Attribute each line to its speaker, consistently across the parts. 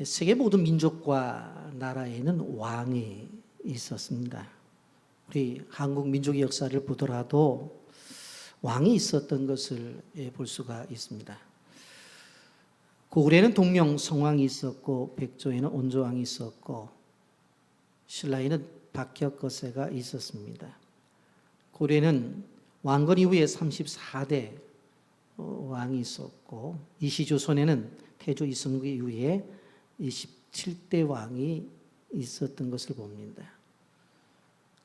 Speaker 1: 세계 모든 민족과 나라에는 왕이 있었습니다. 우리 한국 민족의 역사를 보더라도 왕이 있었던 것을 볼 수가 있습니다. 고구려에는 동명성왕이 있었고, 백조에는 온조왕이 있었고, 신라에는 박혁거세가 있었습니다. 고려에는 왕건 이후에 34대 왕이 있었고, 이시조선에는 태조 이승국 이후에 27대 왕이 있었던 것을 봅니다.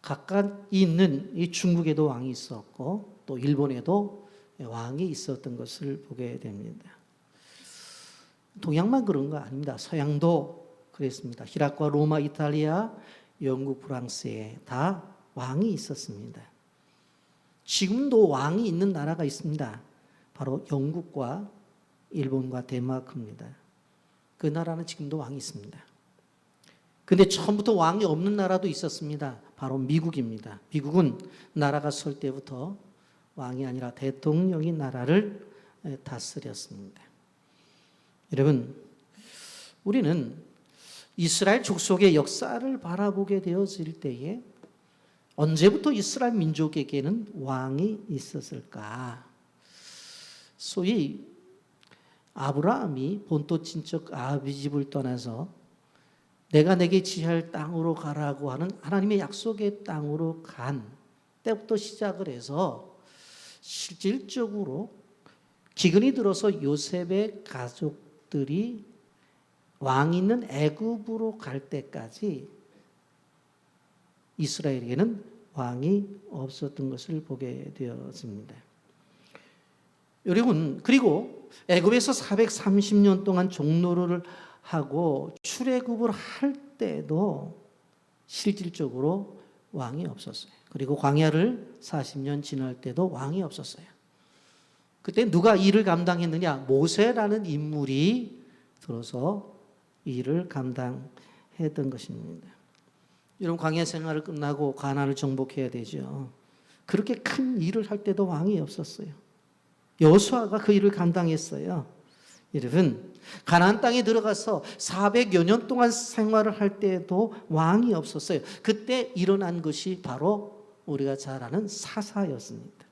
Speaker 1: 각각 있는 이 중국에도 왕이 있었고, 또 일본에도 왕이 있었던 것을 보게 됩니다. 동양만 그런 거 아닙니다. 서양도 그랬습니다. 히락과 로마, 이탈리아, 영국, 프랑스에 다 왕이 있었습니다. 지금도 왕이 있는 나라가 있습니다. 바로 영국과 일본과 덴마크입니다. 그 나라는 지금도 왕이 있습니다. 근데 처음부터 왕이 없는 나라도 있었습니다. 바로 미국입니다. 미국은 나라가 설 때부터 왕이 아니라 대통령이 나라를 다스렸습니다. 여러분, 우리는 이스라엘 족속의 역사를 바라보게 되어질 때에 언제부터 이스라엘 민족에게는 왕이 있었을까? 소위 아브라함이 본토 친척 아비 집을 떠나서 내가 내게 지할 땅으로 가라고 하는 하나님의 약속의 땅으로 간 때부터 시작을 해서 실질적으로 기근이 들어서 요셉의 가족들이 왕 있는 애굽으로 갈 때까지 이스라엘에게는 왕이 없었던 것을 보게 되었습니다. 여러분, 그리고 애굽에서 430년 동안 종노릇을 하고 출애굽을 할 때도 실질적으로 왕이 없었어요. 그리고 광야를 40년 지날 때도 왕이 없었어요. 그때 누가 일을 감당했느냐? 모세라는 인물이 들어서 일을 감당했던 것입니다. 여러분, 광야 생활을 끝나고 가나안을 정복해야 되죠. 그렇게 큰 일을 할 때도 왕이 없었어요. 여호수아가 그 일을 감당했어요. 여러분, 가나안 땅에 들어가서 400여 년 동안 생활을 할 때도 왕이 없었어요. 그때 일어난 것이 바로 우리가 잘 아는 사사였습니다.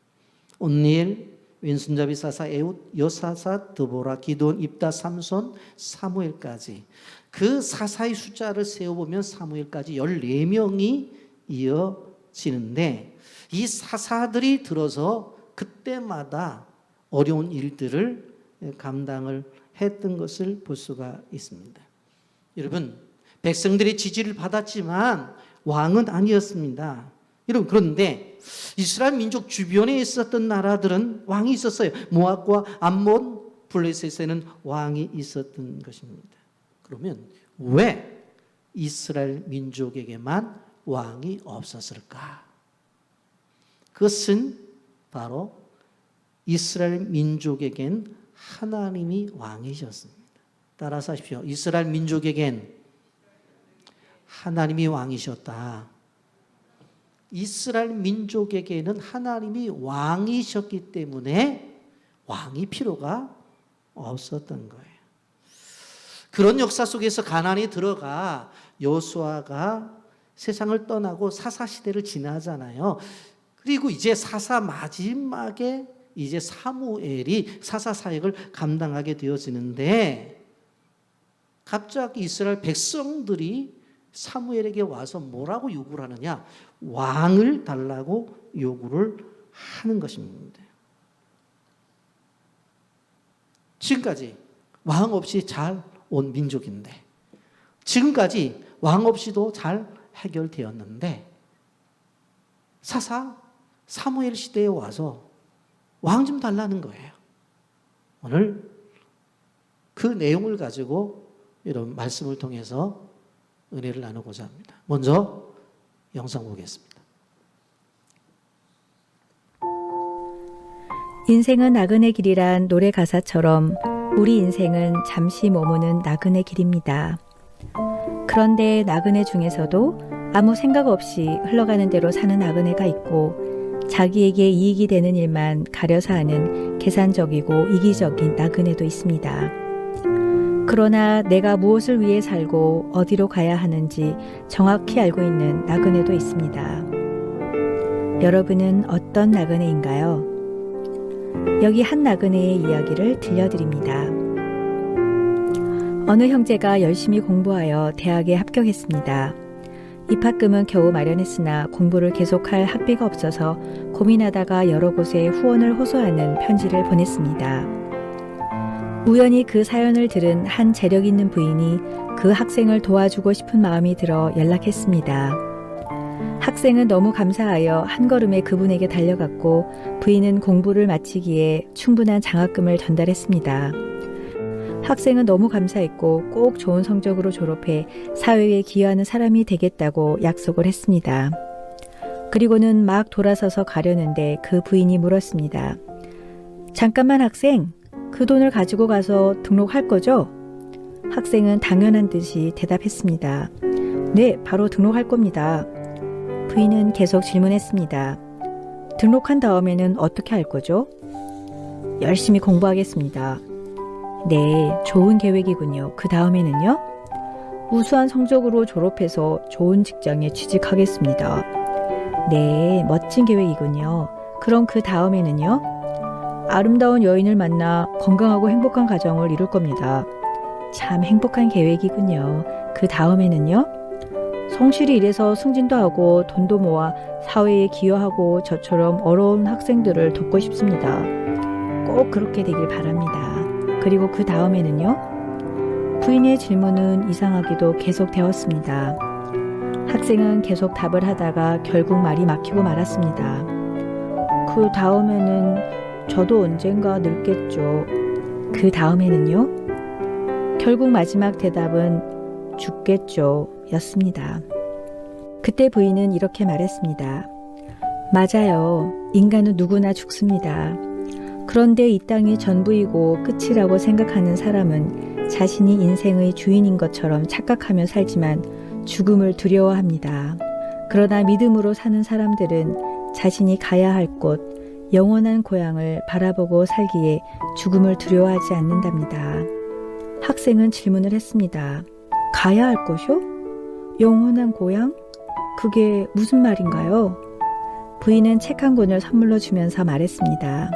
Speaker 1: 온니엘, 왼손잡이 사사, 에훗, 여사사, 드보라, 기드온, 입다, 삼손, 사무엘까지 그 사사의 숫자를 세어보면 사무엘까지 14명이 이어지는데 이 사사들이 들어서 그때마다 어려운 일들을 감당을 했던 것을 볼 수가 있습니다. 여러분, 백성들의 지지를 받았지만 왕은 아니었습니다. 여러분, 그런데 이스라엘 민족 주변에 있었던 나라들은 왕이 있었어요. 모압과 암몬, 블레셋에는 왕이 있었던 것입니다. 그러면 왜 이스라엘 민족에게만 왕이 없었을까? 그것은 바로 이스라엘 민족에겐 하나님이 왕이셨습니다. 따라서 하십시오. 이스라엘 민족에겐 하나님이 왕이셨다. 이스라엘 민족에게는 하나님이 왕이셨기 때문에 왕이 필요가 없었던 거예요. 그런 역사 속에서 가나안에 들어가 여호수아가 세상을 떠나고 사사 시대를 지나잖아요. 그리고 이제 사사 마지막에 이제 사무엘이 사사 사역을 감당하게 되어지는데 갑자기 이스라엘 백성들이 사무엘에게 와서 뭐라고 요구를 하느냐? 왕을 달라고 요구를 하는 것입니다. 지금까지 왕 없이 잘 온 민족인데, 지금까지 왕 없이도 잘 해결되었는데 사사 사무엘 시대에 와서 왕 좀 달라는 거예요. 오늘 그 내용을 가지고 이런 말씀을 통해서 은혜를 나누고자 합니다. 먼저 영상 보겠습니다.
Speaker 2: 인생은 나그네 길이란 노래 가사처럼 우리 인생은 잠시 머무는 나그네 길입니다. 그런데 나그네 중에서도 아무 생각 없이 흘러가는 대로 사는 나그네가 있고 자기에게 이익이 되는 일만 가려서 하는 계산적이고 이기적인 나그네도 있습니다. 그러나 내가 무엇을 위해 살고 어디로 가야 하는지 정확히 알고 있는 나그네도 있습니다. 여러분은 어떤 나그네인가요? 여기 한 나그네의 이야기를 들려드립니다. 어느 형제가 열심히 공부하여 대학에 합격했습니다. 입학금은 겨우 마련했으나 공부를 계속할 학비가 없어서 고민하다가 여러 곳에 후원을 호소하는 편지를 보냈습니다. 우연히 그 사연을 들은 한 재력 있는 부인이 그 학생을 도와주고 싶은 마음이 들어 연락했습니다. 학생은 너무 감사하여 한 걸음에 그분에게 달려갔고 부인은 공부를 마치기에 충분한 장학금을 전달했습니다. 학생은 너무 감사했고 꼭 좋은 성적으로 졸업해 사회에 기여하는 사람이 되겠다고 약속을 했습니다. 그리고는 막 돌아서서 가려는데 그 부인이 물었습니다. 잠깐만 학생, 그 돈을 가지고 가서 등록할 거죠? 학생은 당연한 듯이 대답했습니다. 네, 바로 등록할 겁니다. 부인은 계속 질문했습니다. 등록한 다음에는 어떻게 할 거죠? 열심히 공부하겠습니다. 네, 좋은 계획이군요. 그 다음에는요? 우수한 성적으로 졸업해서 좋은 직장에 취직하겠습니다. 네, 멋진 계획이군요. 그럼 그 다음에는요? 아름다운 여인을 만나 건강하고 행복한 가정을 이룰 겁니다. 참 행복한 계획이군요. 그 다음에는요? 성실히 일해서 승진도 하고 돈도 모아 사회에 기여하고 저처럼 어려운 학생들을 돕고 싶습니다. 꼭 그렇게 되길 바랍니다. 그리고 그 다음에는요? 부인의 질문은 이상하게도 계속되었습니다. 학생은 계속 답을 하다가 결국 말이 막히고 말았습니다. 그 다음에는 저도 언젠가 늙겠죠. 그 다음에는요? 결국 마지막 대답은 죽겠죠 였습니다. 그때 부인은 이렇게 말했습니다. 맞아요. 인간은 누구나 죽습니다. 그런데 이 땅이 전부이고 끝이라고 생각하는 사람은 자신이 인생의 주인인 것처럼 착각하며 살지만 죽음을 두려워합니다. 그러나 믿음으로 사는 사람들은 자신이 가야 할 곳, 영원한 고향을 바라보고 살기에 죽음을 두려워하지 않는답니다. 학생은 질문을 했습니다. 가야 할 곳이요? 영원한 고향? 그게 무슨 말인가요? 부인은 책 한 권을 선물로 주면서 말했습니다.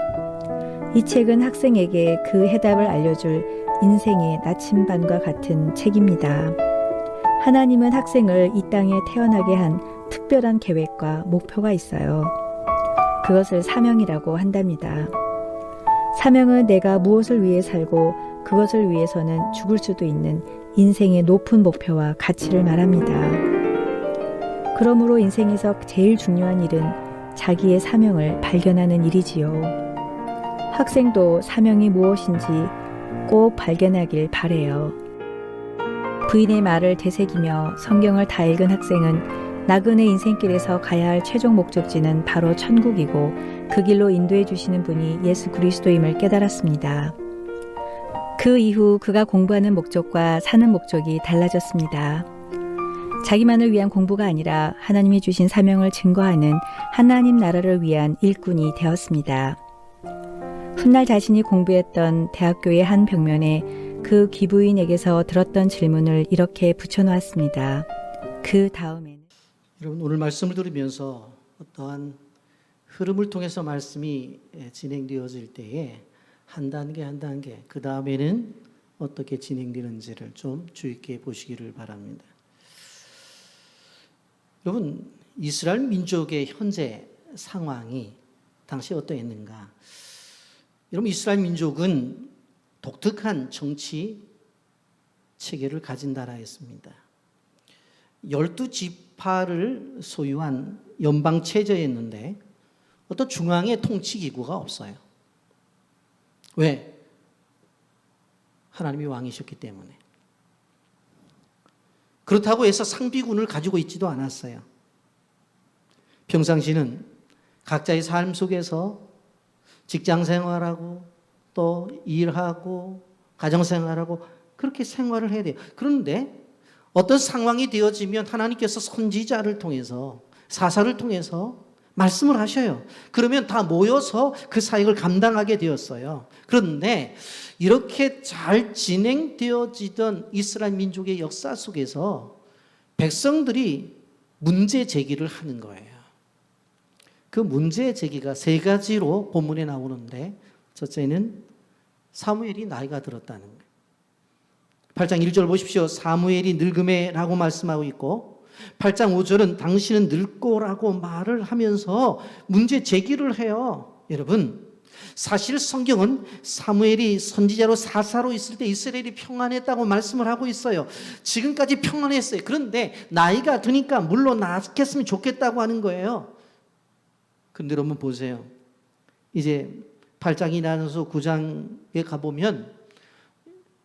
Speaker 2: 이 책은 학생에게 그 해답을 알려줄 인생의 나침반과 같은 책입니다. 하나님은 학생을 이 땅에 태어나게 한 특별한 계획과 목표가 있어요. 그것을 사명이라고 한답니다. 사명은 내가 무엇을 위해 살고 그것을 위해서는 죽을 수도 있는 인생의 높은 목표와 가치를 말합니다. 그러므로 인생에서 제일 중요한 일은 자기의 사명을 발견하는 일이지요. 학생도 사명이 무엇인지 꼭 발견하길 바래요. 부인의 말을 되새기며 성경을 다 읽은 학생은 나그네 인생길에서 가야 할 최종 목적지는 바로 천국이고 그 길로 인도해 주시는 분이 예수 그리스도임을 깨달았습니다. 그 이후 그가 공부하는 목적과 사는 목적이 달라졌습니다. 자기만을 위한 공부가 아니라 하나님이 주신 사명을 증거하는 하나님 나라를 위한 일꾼이 되었습니다. 훗날 자신이 공부했던 대학교의 한 벽면에 그 기부인에게서 들었던 질문을 이렇게 붙여놓았습니다. 그 다음에는
Speaker 1: 여러분 오늘 말씀을 들으면서 어떠한 흐름을 통해서 말씀이 진행되어질 때에 한 단계 한 단계 그 다음에는 어떻게 진행되는지를 좀 주의 깊게 보시기를 바랍니다. 여러분 이스라엘 민족의 현재 상황이 당시 어떠했는가? 여러분 이스라엘 민족은 독특한 정치 체계를 가진 나라였습니다. 12지파를 소유한 연방 체제였는데 어떤 중앙의 통치 기구가 없어요. 왜? 하나님이 왕이셨기 때문에. 그렇다고 해서 상비군을 가지고 있지도 않았어요. 평상시는 각자의 삶 속에서 직장 생활하고 또 일하고 가정 생활하고 그렇게 생활을 해야 돼요. 그런데 어떤 상황이 되어지면 하나님께서 선지자를 통해서 사사를 통해서 말씀을 하셔요. 그러면 다 모여서 그 사역을 감당하게 되었어요. 그런데 이렇게 잘 진행되어지던 이스라엘 민족의 역사 속에서 백성들이 문제 제기를 하는 거예요. 그 문제 제기가 세 가지로 본문에 나오는데, 첫째는 사무엘이 나이가 들었다는 거예요. 8장 1절 보십시오. 사무엘이 늙음에라고 말씀하고 있고, 8장 5절은 당신은 늙고라고 말을 하면서 문제 제기를 해요. 여러분, 사실 성경은 사무엘이 선지자로 사사로 있을 때 이스라엘이 평안했다고 말씀을 하고 있어요. 지금까지 평안했어요. 그런데 나이가 드니까 물러났겠으면 좋겠다고 하는 거예요. 근데 여러분 보세요. 이제 8장이 나눠서 9장에 가보면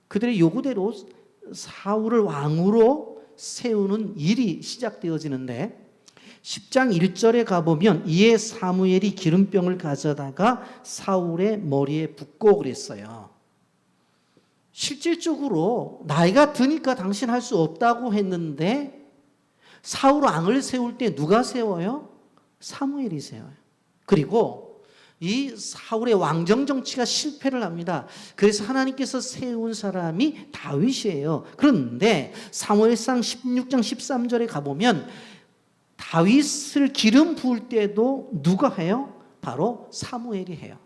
Speaker 1: 그들의 요구대로 사울을 왕으로 세우는 일이 시작되어지는데, 10장 1절에 가보면 이에 사무엘이 기름병을 가져다가 사울의 머리에 붓고 그랬어요. 실질적으로 나이가 드니까 당신 할 수 없다고 했는데, 사울 왕을 세울 때 누가 세워요? 사무엘이 세워요. 그리고 이 사울의 왕정 정치가 실패를 합니다. 그래서 하나님께서 세운 사람이 다윗이에요. 그런데 사무엘상 16장 13절에 가보면 다윗을 기름 부을 때도 누가 해요? 바로 사무엘이 해요.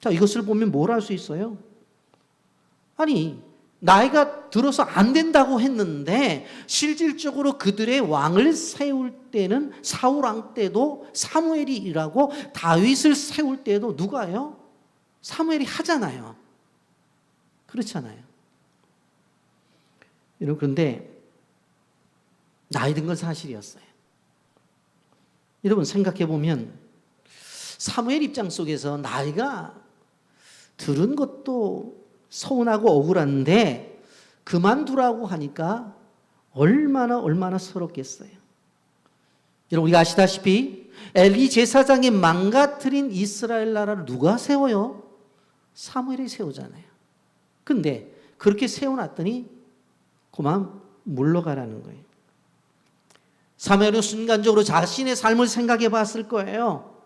Speaker 1: 자, 이것을 보면 뭘 알 수 있어요? 아니, 나이가 들어서 안 된다고 했는데 실질적으로 그들의 왕을 세울 때는 사울 왕 때도 사무엘이 일하고, 다윗을 세울 때도 누가 해요? 사무엘이 하잖아요. 그렇잖아요. 여러분, 그런데 나이 든 건 사실이었어요. 여러분 생각해 보면 사무엘 입장 속에서 나이가 들은 것도 서운하고 억울한데 그만두라고 하니까 얼마나 서럽겠어요. 여러분, 우리가 아시다시피 엘리 제사장이 망가뜨린 이스라엘 나라를 누가 세워요? 사무엘이 세우잖아요. 근데 그렇게 세워놨더니 그만 물러가라는 거예요. 사무엘은 순간적으로 자신의 삶을 생각해 봤을 거예요.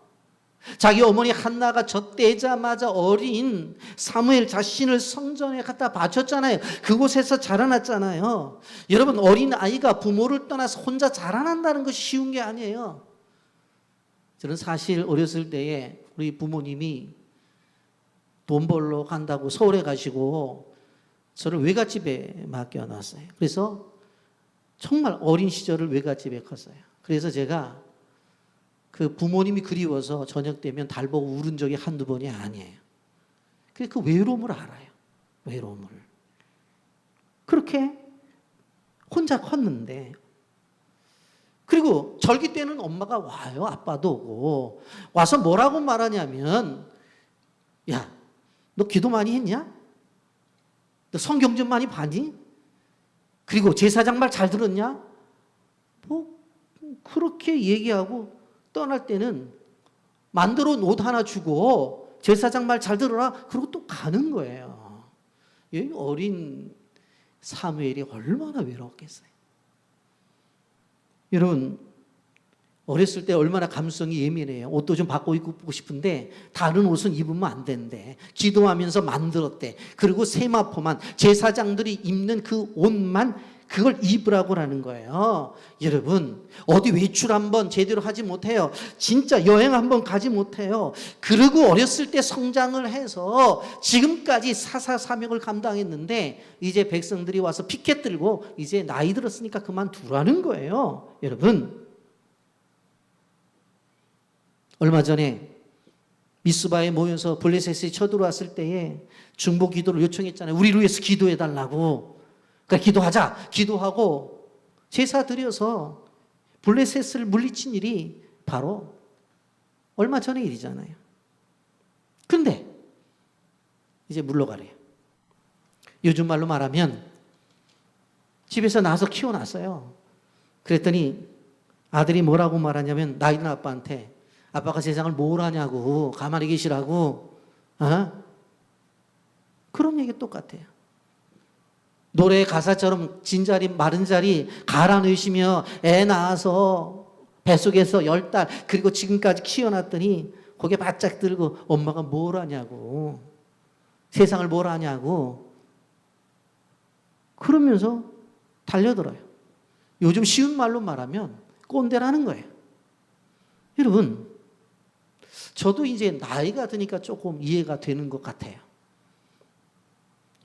Speaker 1: 자기 어머니 한나가 젖대자마자 어린 사무엘 자신을 성전에 갖다 바쳤잖아요. 그곳에서 자라났잖아요. 여러분, 어린 아이가 부모를 떠나서 혼자 자라난다는 것이 쉬운 게 아니에요. 저는 사실 어렸을 때에 우리 부모님이 돈 벌러 간다고 서울에 가시고 저를 외갓집에 맡겨놨어요. 그래서 정말 어린 시절을 외갓집에 컸어요. 그래서 제가 그 부모님이 그리워서 저녁 되면 달 보고 울은 적이 한두 번이 아니에요. 그 외로움을 알아요. 외로움을. 그렇게 혼자 컸는데, 그리고 절기 때는 엄마가 와요. 아빠도 오고. 와서 뭐라고 말하냐면, 야, 너 기도 많이 했냐? 너 성경 좀 많이 봤니? 그리고 제사장 말 잘 들었냐? 뭐 그렇게 얘기하고 떠날 때는 만들어 옷 하나 주고 제사장 말 잘 들어라. 그러고 또 가는 거예요. 이 어린 사무엘이 얼마나 외로웠겠어요. 여러분, 어렸을 때 얼마나 감수성이 예민해요. 옷도 좀 바꿔 입고 싶은데 다른 옷은 입으면 안 된대. 기도하면서 만들었대. 그리고 세마포만, 제사장들이 입는 그 옷만 그걸 입으라고 하는 거예요. 여러분, 어디 외출 한번 제대로 하지 못해요. 진짜 여행 한번 가지 못해요. 그리고 어렸을 때 성장을 해서 지금까지 사사사명을 감당했는데 이제 백성들이 와서 피켓 들고 이제 나이 들었으니까 그만두라는 거예요. 여러분, 얼마 전에 미스바에 모여서 블레셋이 쳐들어왔을 때에 중보 기도를 요청했잖아요. 우리를 위해서 기도해달라고. 그러니까 기도하자. 기도하고 제사 드려서 블레셋을 물리친 일이 바로 얼마 전의 일이잖아요. 그런데 이제 물러가래요. 요즘 말로 말하면 집에서 나서 키워놨어요. 그랬더니 아들이 뭐라고 말하냐면, 나이 든 아빠한테 아빠가 세상을 뭘 하냐고, 가만히 계시라고. 그런 얘기 똑같아요. 노래 가사처럼 진자리 마른 자리 갈아 넣으시며 애 낳아서 뱃속에서 10달 그리고 지금까지 키워놨더니 고개 바짝 들고 엄마가 뭘 하냐고, 세상을 뭘 하냐고 그러면서 달려들어요. 요즘 쉬운 말로 말하면 꼰대라는 거예요. 여러분, 저도 이제 나이가 드니까 조금 이해가 되는 것 같아요.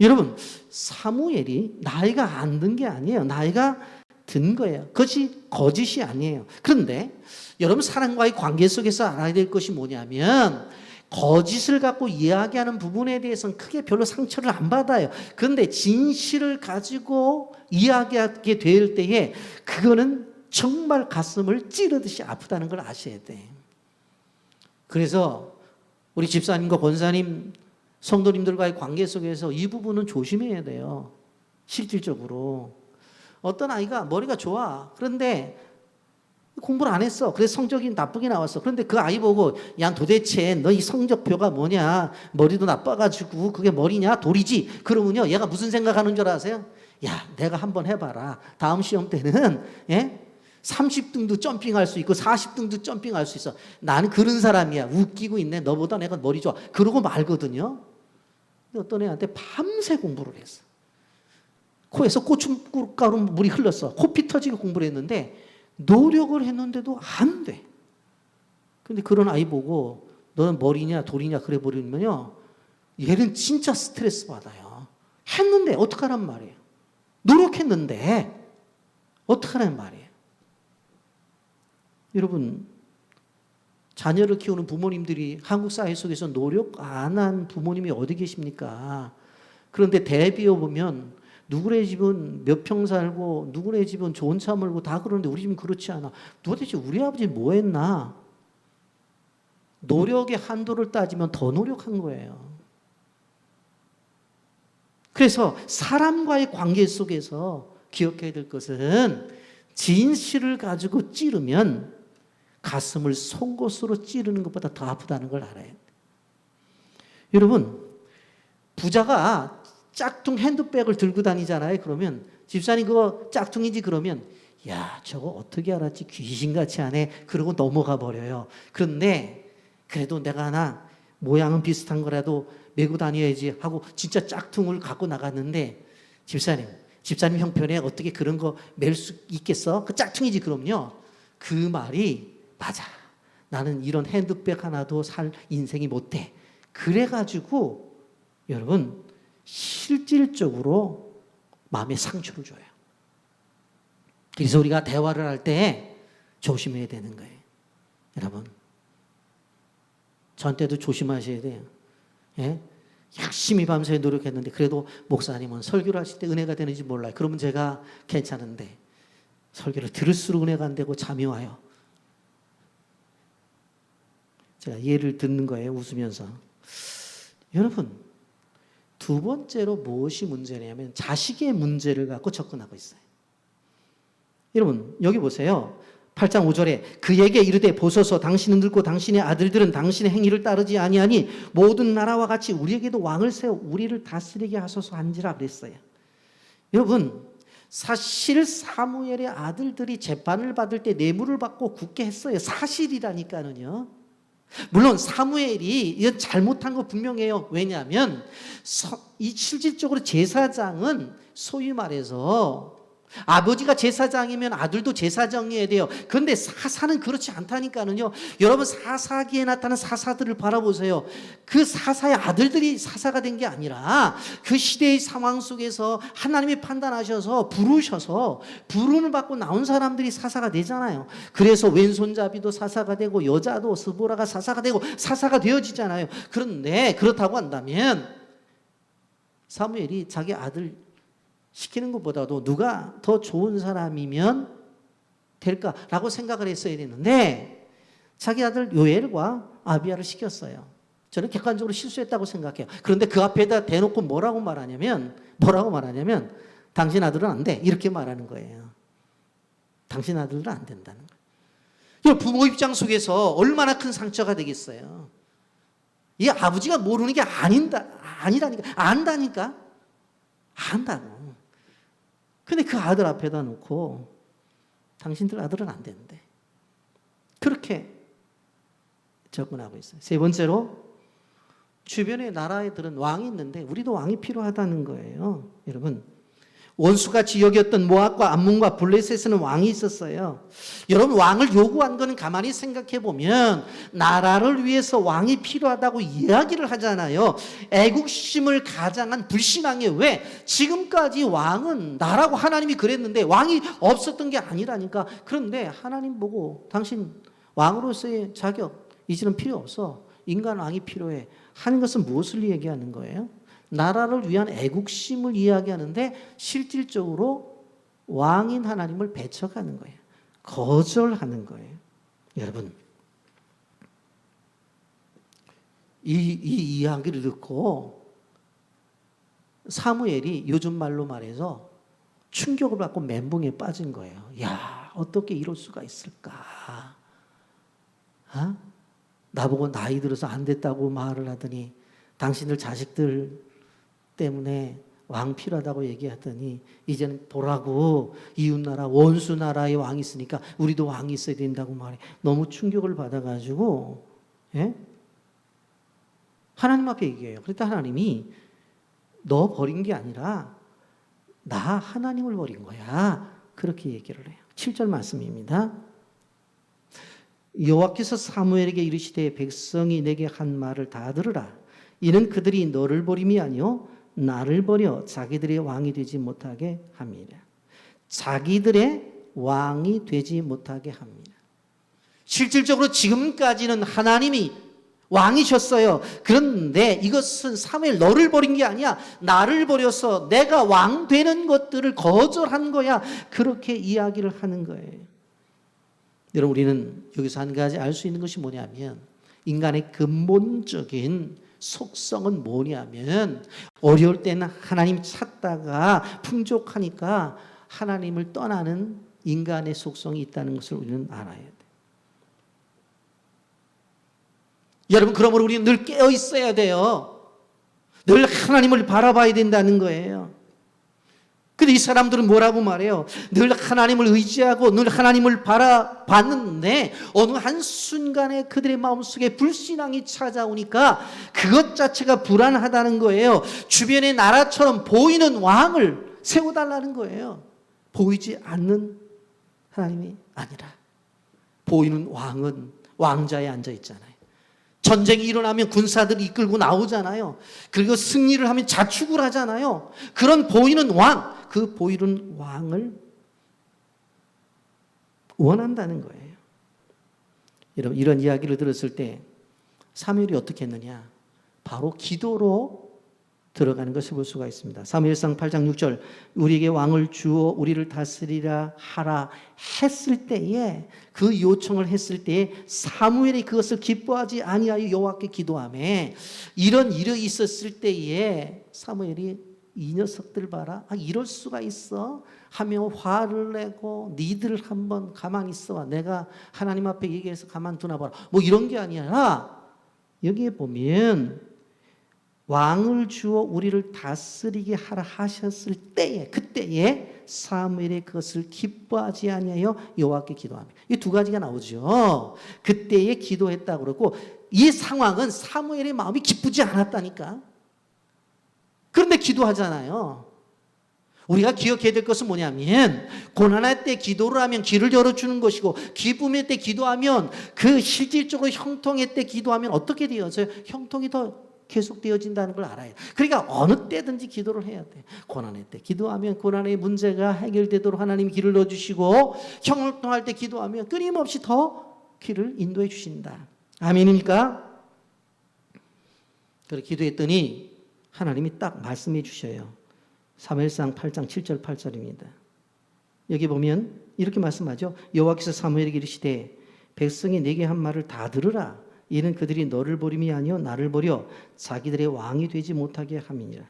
Speaker 1: 여러분, 사무엘이 나이가 안 든 게 아니에요. 나이가 든 거예요. 그것이 거짓이 아니에요. 그런데 여러분, 사람과의 관계 속에서 알아야 될 것이 뭐냐면 거짓을 갖고 이야기하는 부분에 대해서는 크게 별로 상처를 안 받아요. 그런데 진실을 가지고 이야기하게 될 때에 그거는 정말 가슴을 찌르듯이 아프다는 걸 아셔야 돼. 그래서 우리 집사님과 권사님, 성도님들과의 관계 속에서 이 부분은 조심해야 돼요. 실질적으로. 어떤 아이가 머리가 좋아. 그런데 공부를 안 했어. 그래서 성적이 나쁘게 나왔어. 그런데 그 아이 보고 야 도대체 너 이 성적표가 뭐냐. 머리도 나빠가지고 그게 머리냐 돌이지. 그러면요 얘가 무슨 생각하는 줄 아세요? 야 내가 한번 해봐라. 다음 시험 때는 30등도 점핑할 수 있고 40등도 점핑할 수 있어. 나는 그런 사람이야. 웃기고 있네. 너보다 내가 머리 좋아. 그러고 말거든요. 근데 어떤 애한테 밤새 공부를 했어. 코에서 고춧가루 물이 흘렀어. 코피 터지게 공부를 했는데 노력을 했는데도 안 돼. 근데 그런 아이 보고 너는 머리냐 돌이냐 그래 버리면요 얘는 진짜 스트레스 받아요. 했는데 어떡하란 말이에요. 노력했는데 어떡하란 말이에요. 여러분, 자녀를 키우는 부모님들이 한국 사회 속에서 노력 안 한 부모님이 어디 계십니까? 그런데 대비해 보면 누구네 집은 몇 평 살고 누구네 집은 좋은 차 몰고 다 그러는데 우리 집은 그렇지 않아. 도대체 우리 아버지 뭐 했나? 노력의 한도를 따지면 더 노력한 거예요. 그래서 사람과의 관계 속에서 기억해야 될 것은 진실을 가지고 찌르면 가슴을 송곳으로 찌르는 것보다 더 아프다는 걸 알아요. 여러분, 부자가 짝퉁 핸드백을 들고 다니잖아요. 그러면 집사님 그거 짝퉁이지 그러면 야 저거 어떻게 알았지 귀신같이 하네 그러고 넘어가 버려요. 그런데 그래도 내가 하나 모양은 비슷한 거라도 메고 다녀야지 하고 진짜 짝퉁을 갖고 나갔는데 집사님 형편에 어떻게 그런 거 멜 수 있겠어? 그 짝퉁이지 그럼요. 그 말이 맞아. 나는 이런 핸드백 하나도 살 인생이 못 돼. 그래가지고 여러분 실질적으로 마음에 상처를 줘요. 그래서 우리가 대화를 할 때 조심해야 되는 거예요. 여러분, 전 때도 조심하셔야 돼요. 예? 열심히 밤새 노력했는데 그래도 목사님은 설교를 하실 때 은혜가 되는지 몰라요. 그러면 제가 괜찮은데 설교를 들을수록 은혜가 안 되고 잠이 와요. 제가 예를 듣는 거예요. 웃으면서. 여러분, 두 번째로 무엇이 문제냐면 자식의 문제를 갖고 접근하고 있어요. 여러분 여기 보세요. 8장 5절에 그에게 이르되 보소서 당신은 늙고 당신의 아들들은 당신의 행위를 따르지 아니하니 모든 나라와 같이 우리에게도 왕을 세워 우리를 다스리게 하소서 한지라 그랬어요. 여러분 사실 사무엘의 아들들이 재판을 받을 때 뇌물을 받고 굳게 했어요. 사실이라니까는요. 물론 사무엘이 이건 잘못한 거 분명해요. 왜냐하면 이 실질적으로 제사장은 소위 말해서 아버지가 제사장이면 아들도 제사장이어야 돼요. 그런데 사사는 그렇지 않다니까는요. 여러분 사사기에 나타난 사사들을 바라보세요. 그 사사의 아들들이 사사가 된 게 아니라 그 시대의 상황 속에서 하나님이 판단하셔서 부르셔서 부름을 받고 나온 사람들이 사사가 되잖아요. 그래서 왼손잡이도 사사가 되고 여자도 스보라가 사사가 되고 사사가 되어지잖아요. 그런데 그렇다고 한다면 사무엘이 자기 아들 시키는 것보다도 누가 더 좋은 사람이면 될까라고 생각을 했어야 되는데 자기 아들 요엘과 아비야를 시켰어요. 저는 객관적으로 실수했다고 생각해요. 그런데 그 앞에다 대놓고 뭐라고 말하냐면 당신 아들은 안 돼 이렇게 말하는 거예요. 당신 아들은 안 된다는 거예요. 부모 입장 속에서 얼마나 큰 상처가 되겠어요. 이 아버지가 모르는 게 아니라니까 안다고. 근데 그 아들 앞에다 놓고 당신들 아들은 안 되는데 그렇게 접근하고 있어요. 세 번째로 주변의 나라들은 왕이 있는데 우리도 왕이 필요하다는 거예요. 여러분, 원수같이 여겼던 모압과 암몬과 블레셋에는 왕이 있었어요. 여러분, 왕을 요구한 거는 가만히 생각해 보면 나라를 위해서 왕이 필요하다고 이야기를 하잖아요. 애국심을 가장한 불신앙이에요. 왜? 지금까지 왕은 나라고 하나님이 그랬는데 왕이 없었던 게 아니라니까. 그런데 하나님 보고 당신 왕으로서의 자격 이제는 필요 없어. 인간 왕이 필요해. 하는 것은 무엇을 얘기하는 거예요? 나라를 위한 애국심을 이야기하는데 실질적으로 왕인 하나님을 배척하는 거예요. 거절하는 거예요. 여러분, 이 이야기를 듣고 사무엘이 요즘 말로 말해서 충격을 받고 멘붕에 빠진 거예요. 야, 어떻게 이럴 수가 있을까? 나보고 나이 들어서 안 됐다고 말을 하더니 당신들 자식들 때문에 왕 필요하다고 얘기하더니 이제는 보라고 이웃나라 원수나라에 왕이 있으니까 우리도 왕이 있어야 된다고 말해. 너무 충격을 받아가지고 하나님 앞에 얘기해요. 그러니까 하나님이 너 버린 게 아니라 나 하나님을 버린 거야. 그렇게 얘기를 해요. 7절 말씀입니다. 여호와께서 사무엘에게 이르시되 백성이 내게 한 말을 다 들으라. 이는 그들이 너를 버림이 아니요 나를 버려 자기들의 왕이 되지 못하게 함이라. 자기들의 왕이 되지 못하게 합니다. 실질적으로 지금까지는 하나님이 왕이셨어요. 그런데 이것은 사무엘 너를 버린 게 아니야. 나를 버려서 내가 왕 되는 것들을 거절한 거야. 그렇게 이야기를 하는 거예요. 여러분, 우리는 여기서 한 가지 알 수 있는 것이 뭐냐면 인간의 근본적인 속성은 뭐냐면 어려울 때는 하나님 찾다가 풍족하니까 하나님을 떠나는 인간의 속성이 있다는 것을 우리는 알아야 돼요. 여러분, 그러므로 우리는 늘 깨어 있어야 돼요. 늘 하나님을 바라봐야 된다는 거예요. 근데 이 사람들은 뭐라고 말해요? 늘 하나님을 의지하고 늘 하나님을 바라봤는데 어느 한순간에 그들의 마음속에 불신앙이 찾아오니까 그것 자체가 불안하다는 거예요. 주변의 나라처럼 보이는 왕을 세워달라는 거예요. 보이지 않는 하나님이 아니라 보이는 왕은 왕자에 앉아 있잖아요. 전쟁이 일어나면 군사들이 이끌고 나오잖아요. 그리고 승리를 하면 자축을 하잖아요. 그런 보이는 왕, 그 보이는 왕을 원한다는 거예요. 여러분, 이런 이야기를 들었을 때 사무엘이 어떻게 했느냐? 바로 기도로 들어가는 것을 볼 수가 있습니다. 사무엘상 8장 6절 우리에게 왕을 주어 우리를 다스리라 하라 했을 때에 그 요청을 했을 때에 사무엘이 그것을 기뻐하지 아니하여 여호와께 기도하며 이런 일이 있었을 때에 사무엘이 이 녀석들 봐라, 이럴 수가 있어 하며 화를 내고 니들 한번 가만히 있어봐, 내가 하나님 앞에 얘기해서 가만두나 봐라, 뭐 이런 게 아니라 여기에 보면 왕을 주어 우리를 다스리게 하라 하셨을 때에 그때에 사무엘이 그것을 기뻐하지 아니하여 여호와께 기도하며, 이 두 가지가 나오죠. 그때에 기도했다고 그러고 이 상황은 사무엘의 마음이 기쁘지 않았다니까. 그런데 기도하잖아요. 우리가 기억해야 될 것은 뭐냐면 고난할 때 기도를 하면 길을 열어주는 것이고 기쁨의 때 기도하면 그 실질적으로 형통의 때 기도하면 어떻게 되어져요? 형통이 더 계속되어진다는 걸 알아요. 그러니까 어느 때든지 기도를 해야 돼. 고난의 때 기도하면 고난의 문제가 해결되도록 하나님이 길을 넣어주시고 형통할 때 기도하면 끊임없이 더 길을 인도해 주신다. 아멘입니까? 그렇게 기도했더니 하나님이 딱 말씀해 주셔요. 사무엘상 8장 7절 8절입니다. 여기 보면 이렇게 말씀하죠. 여호와께서 사무엘에게 이르시되 백성이 내게 한 말을 다 들으라. 이는 그들이 너를 버림이 아니요 나를 버려 자기들의 왕이 되지 못하게 함이니라.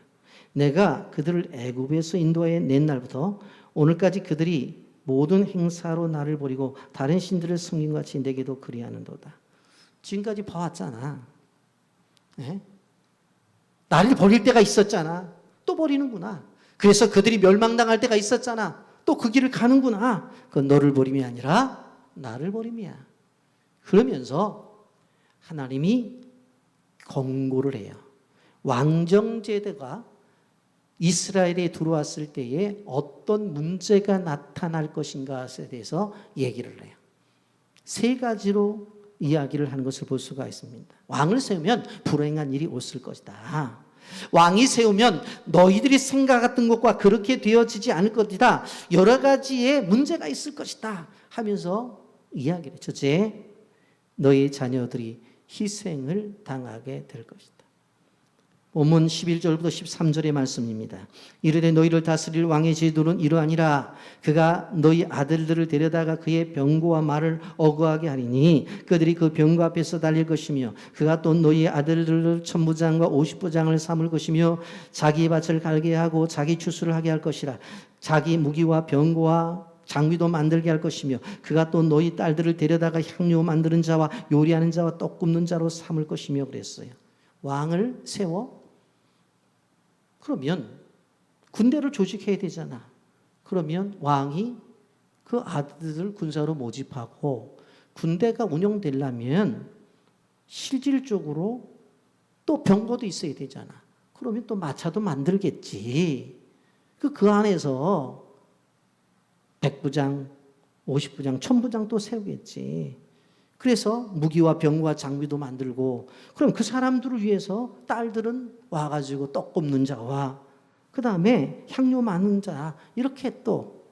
Speaker 1: 내가 그들을 애굽에서 인도하여 낸 날부터 오늘까지 그들이 모든 행사로 나를 버리고 다른 신들을 섬긴 것 같이 내게도 그리하는도다. 지금까지 봐왔잖아. 네? 나를 버릴 때가 있었잖아. 또 버리는구나. 그래서 그들이 멸망당할 때가 있었잖아. 또 그 길을 가는구나. 그건 너를 버림이 아니라 나를 버림이야. 그러면서 하나님이 권고를 해요. 왕정제도가 이스라엘에 들어왔을 때에 어떤 문제가 나타날 것인가에 대해서 얘기를 해요. 세 가지로 이야기를 하는 것을 볼 수가 있습니다. 왕을 세우면 불행한 일이 있을 것이다. 왕이 세우면 너희들이 생각했던 것과 그렇게 되어지지 않을 것이다. 여러 가지의 문제가 있을 것이다 하면서 이야기를 해요. 첫째, 너희 자녀들이 희생을 당하게 될 것이다. 본문 11절부터 13절의 말씀입니다. 이르되 너희를 다스릴 왕의 제도는 이러하니라. 그가 너희 아들들을 데려다가 그의 병고와 말을 어거하게 하리니 그들이 그 병고 앞에서 달릴 것이며 그가 또 너희 아들들을 천부장과 오십부장을 삼을 것이며 자기 밭을 갈게 하고 자기 추수를 하게 할 것이라. 자기 무기와 병고와 장비도 만들게 할 것이며 그가 또 너희 딸들을 데려다가 향료 만드는 자와 요리하는 자와 떡 굽는 자로 삼을 것이며 그랬어요. 왕을 세워? 그러면 군대를 조직해야 되잖아. 그러면 왕이 그 아들을 군사로 모집하고 군대가 운영되려면 실질적으로 또 병거도 있어야 되잖아. 그러면 또 마차도 만들겠지. 그 안에서 100부장, 50부장, 1000부장 또 세우겠지. 그래서 무기와 병과 장비도 만들고 그럼 그 사람들을 위해서 딸들은 와가지고 떡 굽는 자와 그 다음에 향료 많은 자 이렇게 또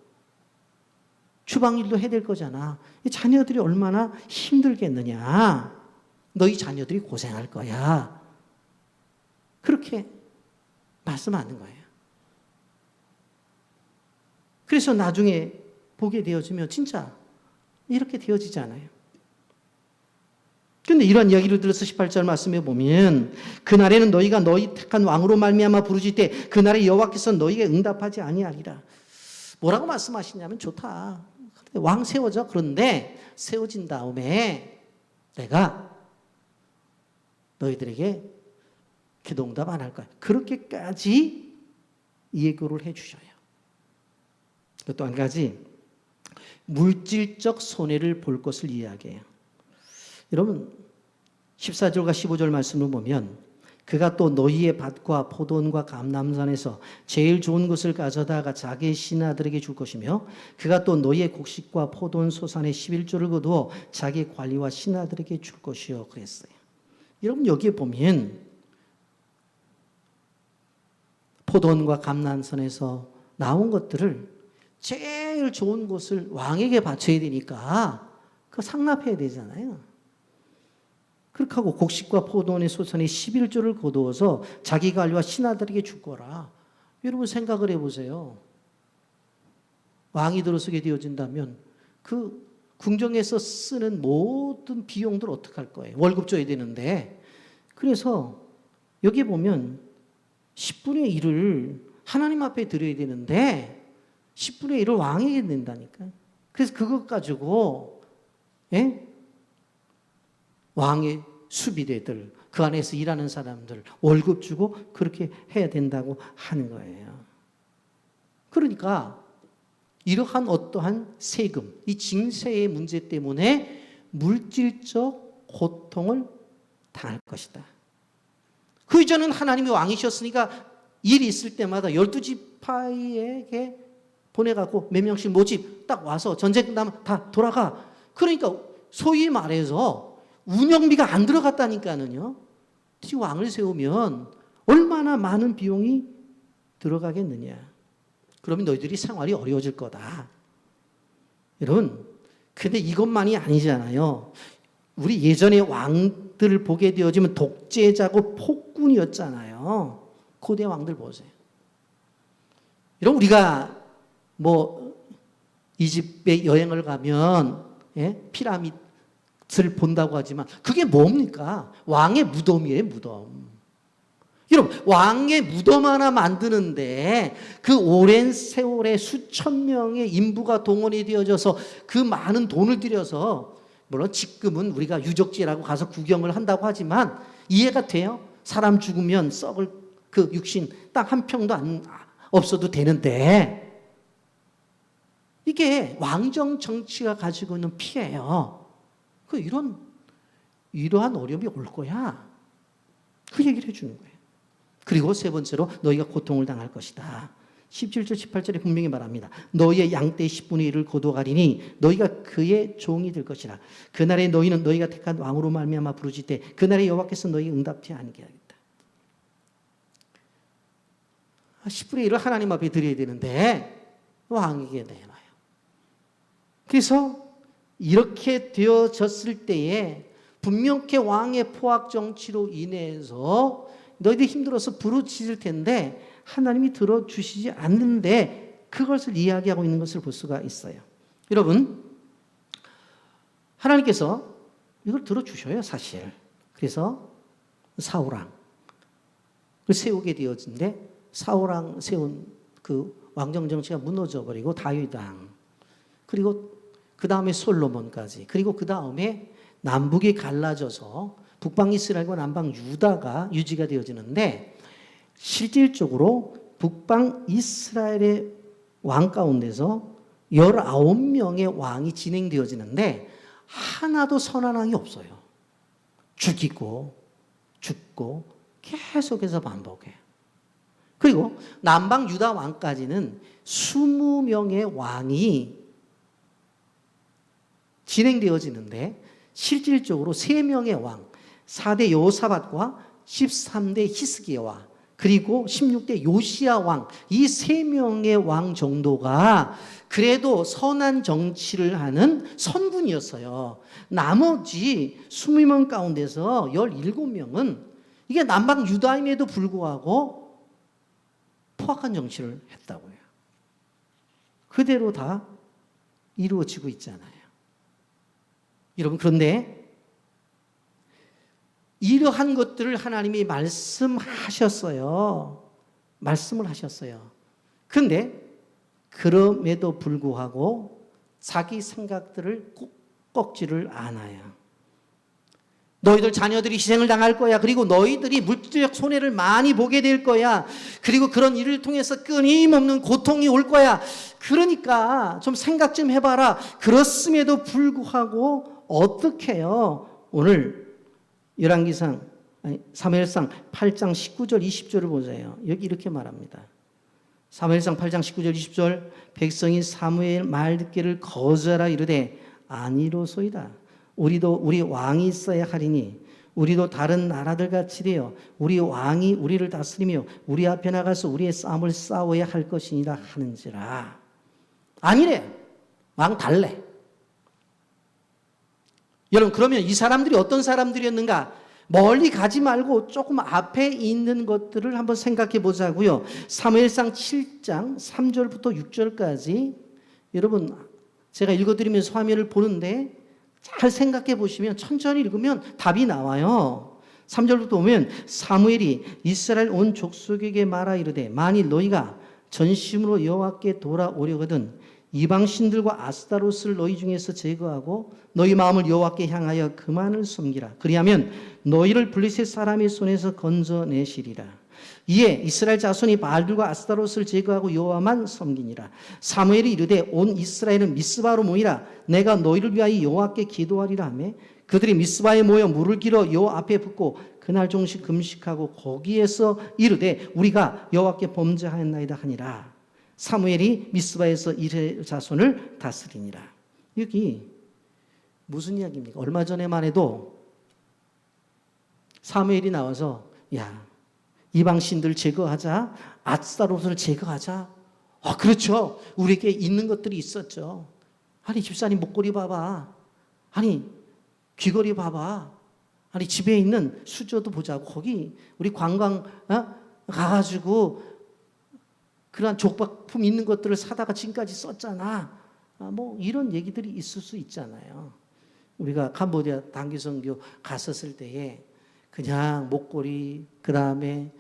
Speaker 1: 주방일도 해야 될 거잖아. 이 자녀들이 얼마나 힘들겠느냐. 너희 자녀들이 고생할 거야. 그렇게 말씀하는 거예요. 그래서 나중에 보게 되어지면 진짜 이렇게 되어지잖아요. 그런데 이런 이야기를 들어서 18절 말씀에 보면 그날에는 너희가 너희 택한 왕으로 말미암아 부르짖을 때 그날에 여호와께서 너희에게 응답하지 아니하리라. 뭐라고 말씀하시냐면 좋다. 왕 세워져. 그런데 세워진 다음에 내가 너희들에게 기도응답 안 할 거야. 그렇게까지 예고를 해 주셔요. 또 한 가지 물질적 손해를 볼 것을 이야기해요. 여러분 14절과 15절 말씀을 보면 그가 또 너희의 밭과 포도원과 감람산에서 제일 좋은 것을 가져다가 자기의 신하들에게 줄 것이며 그가 또 너희의 곡식과 포도원 소산의 11조를 거두어 자기 관리와 신하들에게 줄 것이요 그랬어요. 여러분 여기에 보면 포도원과 감람산에서 나온 것들을 제일 좋은 것을 왕에게 바쳐야 되니까 그 상납해야 되잖아요. 그렇게 하고 곡식과 포도원의 소산의 11조를 거두어서 자기 관리와 신하들에게 줄 거라. 여러분 생각을 해보세요. 왕이 들어서게 되어진다면 그 궁정에서 쓰는 모든 비용들 어떻게 할 거예요? 월급 줘야 되는데. 그래서 여기 보면 10분의 1을 하나님 앞에 드려야 되는데 10분의 1을 왕에게 낸다니까. 그래서 그것 가지고 왕의 수비대들, 그 안에서 일하는 사람들 월급 주고 그렇게 해야 된다고 하는 거예요. 그러니까 이러한 어떠한 세금, 이 징세의 문제 때문에 물질적 고통을 당할 것이다. 그 이전은 하나님이 왕이셨으니까 일이 있을 때마다 12지파에게 보내갖고 몇 명씩 모집 딱 와서 전쟁 끝나면 다 돌아가. 그러니까 소위 말해서 운영비가 안 들어갔다니까는요. 왕을 세우면 얼마나 많은 비용이 들어가겠느냐. 그러면 너희들이 생활이 어려워질 거다. 여러분, 근데 이것만이 아니잖아요. 우리 예전에 왕들을 보게 되어지면 독재자고 폭군이었잖아요. 고대 왕들 보세요. 여러분 우리가 이집트에 여행을 가면 피라미드를 본다고 하지만 그게 뭡니까? 왕의 무덤이에요, 무덤. 여러분 왕의 무덤 하나 만드는데 그 오랜 세월에 수천 명의 인부가 동원이 되어져서 그 많은 돈을 들여서 물론 지금은 우리가 유적지라고 가서 구경을 한다고 하지만 이해가 돼요? 사람 죽으면 썩을 그 육신 딱 한 평도 없어도 되는데 이게 왕정 정치가 가지고 있는 피해예요. 이런 이러한 어려움이 올 거야. 그 얘기를 해주는 거예요. 그리고 세 번째로 너희가 고통을 당할 것이다. 17절 18절에 분명히 말합니다. 너희의 양떼의 10분의 1을 거두어가리니 너희가 그의 종이 될 것이라. 그날에 너희는 너희가 택한 왕으로 말미암아 부르짖되 그날에 여호와께서 너희 응답지 않게 하겠다. 10분의 1을 하나님 앞에 드려야 되는데 왕에게 내놔요. 그래서 이렇게 되어졌을 때에 분명히 왕의 포악 정치로 인해서 너희들 힘들어서 부르짖을 텐데 하나님이 들어주시지 않는데 그것을 이야기하고 있는 것을 볼 수가 있어요. 여러분, 하나님께서 이걸 들어주셔요, 사실. 그래서 사울왕을 세우게 되어진데 사울왕 세운 그 왕정 정치가 무너져 버리고 다윗왕, 그리고 그 다음에 솔로몬까지, 그리고 그 다음에 남북이 갈라져서 북방 이스라엘과 남방 유다가 유지가 되어지는데 실질적으로 북방 이스라엘의 왕 가운데서 19명의 왕이 진행되어지는데 하나도 선한 왕이 없어요. 죽이고 죽고 계속해서 반복해요. 그리고 남방 유다 왕까지는 20명의 왕이 진행되어지는데 실질적으로 3명의 왕, 4대 여호사밧과 13대 히스기야와 그리고 16대 요시야 왕, 이 3명의 왕 정도가 그래도 선한 정치를 하는 선군이었어요. 나머지 20명 가운데서 17명은 이게 남방 유다임에도 불구하고 포악한 정치를 했다고요. 그대로 다 이루어지고 있잖아요. 여러분, 그런데 이러한 것들을 하나님이 말씀하셨어요. 말씀을 하셨어요. 그런데 그럼에도 불구하고 자기 생각들을 꺾지를 않아요. 너희들 자녀들이 희생을 당할 거야. 그리고 너희들이 물질적 손해를 많이 보게 될 거야. 그리고 그런 일을 통해서 끊임없는 고통이 올 거야. 그러니까 좀 생각 좀 해봐라. 그렇음에도 불구하고 어떻게 해요? 오늘 사무엘상 8장 19절 20절을 보세요. 여기 이렇게 말합니다. 사무엘상 8장 19절 20절 백성이 사무엘 말 듣기를 거절하라 이르되 아니로소이다. 우리도 우리 왕이 있어야 하리니 우리도 다른 나라들 같이 되어 우리 왕이 우리를 다스리며 우리 앞에 나가서 우리의 싸움을 싸워야 할 것이니라 하는지라. 아니래. 왕 달래. 여러분, 그러면 이 사람들이 어떤 사람들이었는가? 멀리 가지 말고 조금 앞에 있는 것들을 한번 생각해 보자고요. 사무엘상 7장 3절부터 6절까지 여러분 제가 읽어드리면서 화면을 보는데 잘 생각해 보시면 천천히 읽으면 답이 나와요. 3절부터 보면 사무엘이 이스라엘 온 족속에게 말하 이르되 만일 너희가 전심으로 여호와께 돌아오려거든 이방신들과 아스타롯을 너희 중에서 제거하고 너희 마음을 여호와께 향하여 그만을 섬기라. 그리하면 너희를 블레셋 사람의 손에서 건져내시리라. 이에 이스라엘 자손이 바알들과 아스타롯을 제거하고 여호와만 섬기니라. 사무엘이 이르되 온 이스라엘은 미스바로 모이라. 내가 너희를 위하여 여호와께 기도하리라 하며 그들이 미스바에 모여 물을 길어 여호와 앞에 붓고 그날 종식 금식하고 거기에서 이르되 우리가 여호와께 범죄하였나이다 하니라. 사무엘이 미스바에서 이스라엘 자손을 다스리니라. 여기 무슨 이야기입니까? 얼마 전에만 해도 사무엘이 나와서 야, 이방신들 제거하자, 아스타롯을 제거하자. 그렇죠. 우리에게 있는 것들이 있었죠. 아니, 집사님 목걸이 봐봐. 아니, 귀걸이 봐봐. 아니, 집에 있는 수저도 보자고. 거기 우리 관광 가가지고 그런 족박품 있는 것들을 사다가 지금까지 썼잖아. 뭐 이런 얘기들이 있을 수 있잖아요. 우리가 캄보디아 단기선교 갔었을 때에 그냥 목걸이, 그 다음에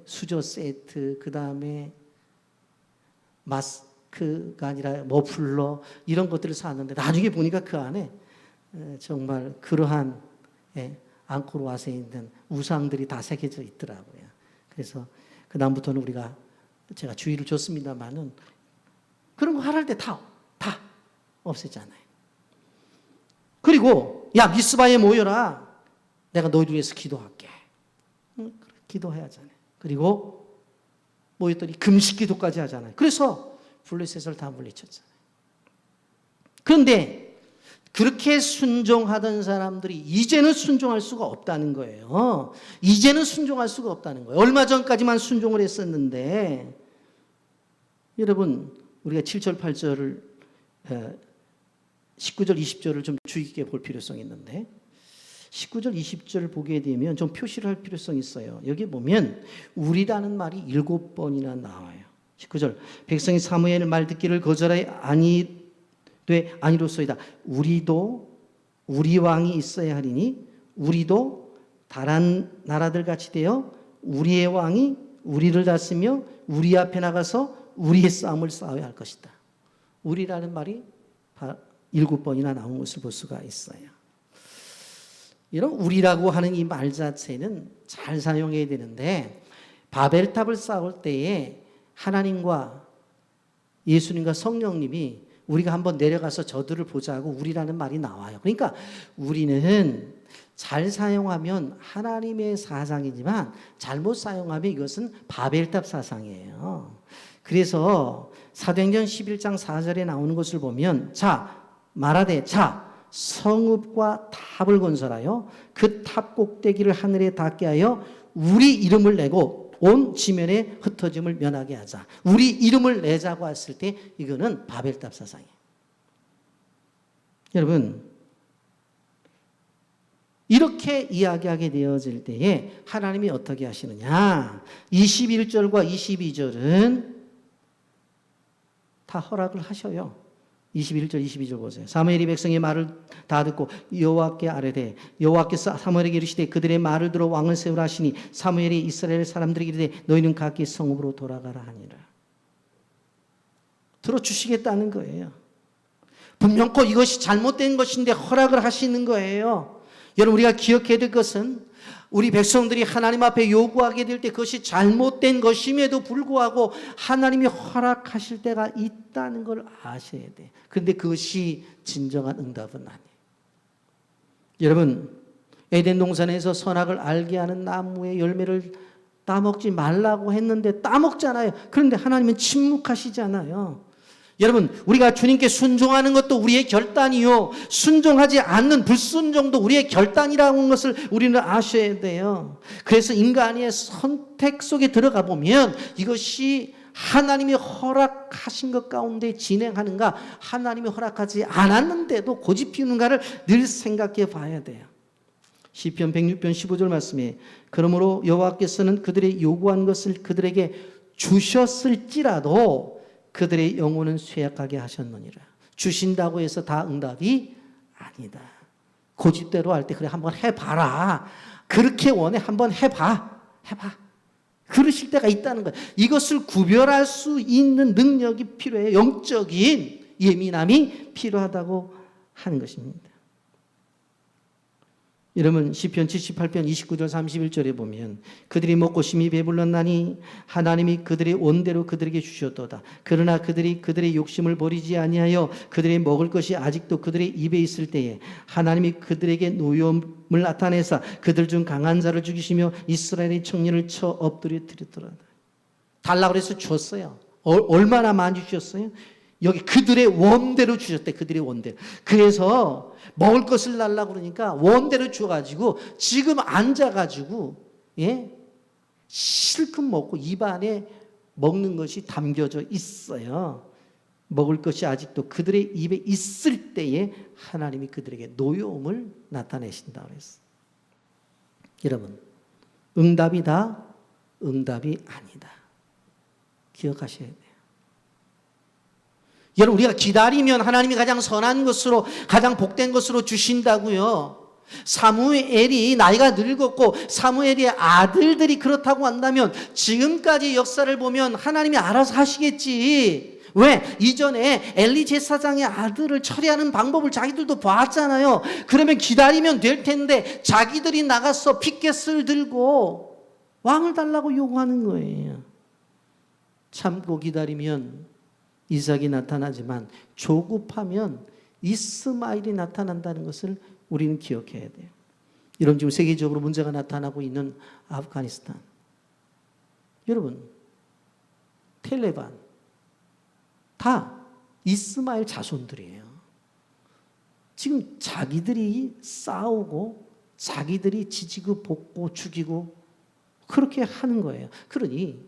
Speaker 1: 수저 세트, 그 다음에 마스크가 아니라 머플러 이런 것들을 샀는데 나중에 보니까 그 안에 정말 그러한 앙코르 왓에 있는 우상들이 다 새겨져 있더라고요. 그래서 그 다음부터는 제가 주의를 줬습니다만은 그런 거 하랄 때 다 없애잖아요. 그리고 야 미스바에 모여라. 내가 너희들 위해서 기도할게. 기도해야 하잖아요. 그리고 모였더니 금식 기도까지 하잖아요. 그래서 블레셋을 다 물리쳤잖아요. 그런데 그렇게 순종하던 사람들이 이제는 순종할 수가 없다는 거예요. 이제는 순종할 수가 없다는 거예요. 얼마 전까지만 순종을 했었는데, 여러분 우리가 7절 8절을 19절 20절을 좀 주의 깊게 볼 필요성이 있는데, 19절 20절을 보게 되면 좀 표시를 할 필요성이 있어요. 여기 보면 우리라는 말이 7번이나 나와요. 19절 백성이 사무엘의 말 듣기를 거절하여 아니로소이다. 우리도 우리 왕이 있어야 하리니 우리도 다른 나라들 같이 되어 우리의 왕이 우리를 다스며 우리 앞에 나가서 우리의 싸움을 싸워야 할 것이다. 우리라는 말이 7번이나 나온 것을 볼 수가 있어요. 이런 우리라고 하는 이 말 자체는 잘 사용해야 되는데, 바벨탑을 쌓을 때에 하나님과 예수님과 성령님이 우리가 한번 내려가서 저들을 보자고 우리라는 말이 나와요. 그러니까 우리는 잘 사용하면 하나님의 사상이지만 잘못 사용하면 이것은 바벨탑 사상이에요. 그래서 사도행전 11장 4절에 나오는 것을 보면 말하되 성읍과 탑을 건설하여 그 탑 꼭대기를 하늘에 닿게 하여 우리 이름을 내고 온 지면에 흩어짐을 면하게 하자. 우리 이름을 내자고 했을 때 이거는 바벨탑 사상이에요. 여러분, 이렇게 이야기하게 되어질 때에 하나님이 어떻게 하시느냐? 21절과 22절은 다 허락을 하셔요. 21절 22절 보세요. 사무엘이 백성의 말을 다 듣고 여호와께 아뢰되 여호와께서 사무엘에게 이르시되 그들의 말을 들어 왕을 세우라 하시니 사무엘이 이스라엘 사람들에게 이르되 너희는 각기 성읍으로 돌아가라 하니라. 들어주시겠다는 거예요. 분명코 이것이 잘못된 것인데 허락을 하시는 거예요. 여러분, 우리가 기억해야 될 것은 우리 백성들이 하나님 앞에 요구하게 될 때 그것이 잘못된 것임에도 불구하고 하나님이 허락하실 때가 있다는 걸 아셔야 돼. 그런데 그것이 진정한 응답은 아니에요. 여러분, 에덴 동산에서 선악을 알게 하는 나무의 열매를 따먹지 말라고 했는데 따먹잖아요. 그런데 하나님은 침묵하시잖아요. 여러분, 우리가 주님께 순종하는 것도 우리의 결단이요, 순종하지 않는 불순종도 우리의 결단이라는 것을 우리는 아셔야 돼요. 그래서 인간의 선택 속에 들어가 보면 이것이 하나님이 허락하신 것 가운데 진행하는가, 하나님이 허락하지 않았는데도 고집 피우는가를 늘 생각해 봐야 돼요. 시편 106편 15절 말씀에 그러므로 여호와께서는 그들의 요구한 것을 그들에게 주셨을지라도 그들의 영혼은 쇠약하게 하셨느니라. 주신다고 해서 다 응답이 아니다. 고집대로 할 때 그래 한번 해봐라. 그렇게 원해 한번 해봐. 그러실 때가 있다는 거예요. 이것을 구별할 수 있는 능력이 필요해요. 영적인 예민함이 필요하다고 하는 것입니다. 여러분, 시편 78편 29절 31절에 보면 그들이 먹고 심히 배불렀나니 하나님이 그들의 원대로 그들에게 주셨도다. 그러나 그들이 그들의 욕심을 버리지 아니하여 그들의 먹을 것이 아직도 그들의 입에 있을 때에 하나님이 그들에게 노여움을 나타내사 그들 중 강한 자를 죽이시며 이스라엘의 청년을 쳐 엎드려 드렸더라. 달라고 해서 주었어요. 얼마나 많이 주셨어요? 여기 그들의 원대로 주셨대. 그들의 원대로. 그래서 먹을 것을 달라고 그러니까 원대로 주어가지고 지금 앉아가지고 실컷 먹고 입안에 먹는 것이 담겨져 있어요. 먹을 것이 아직도 그들의 입에 있을 때에 하나님이 그들에게 노여움을 나타내신다고 했어요. 여러분, 응답이다, 응답이 아니다. 기억하셔야 돼요. 여러분, 우리가 기다리면 하나님이 가장 선한 것으로, 가장 복된 것으로 주신다고요. 사무엘이 나이가 늙었고 사무엘의 아들들이 그렇다고 한다면 지금까지 역사를 보면 하나님이 알아서 하시겠지. 왜? 이전에 엘리 제사장의 아들을 처리하는 방법을 자기들도 봤잖아요. 그러면 기다리면 될 텐데 자기들이 나가서 피켓을 들고 왕을 달라고 요구하는 거예요. 참고 기다리면 이삭이 나타나지만 조급하면 이스마엘이 나타난다는 것을 우리는 기억해야 돼요. 이런 지금 세계적으로 문제가 나타나고 있는 아프가니스탄. 여러분, 텔레반 다 이스마엘 자손들이에요. 지금 자기들이 싸우고 자기들이 지지고 볶고 죽이고 그렇게 하는 거예요. 그러니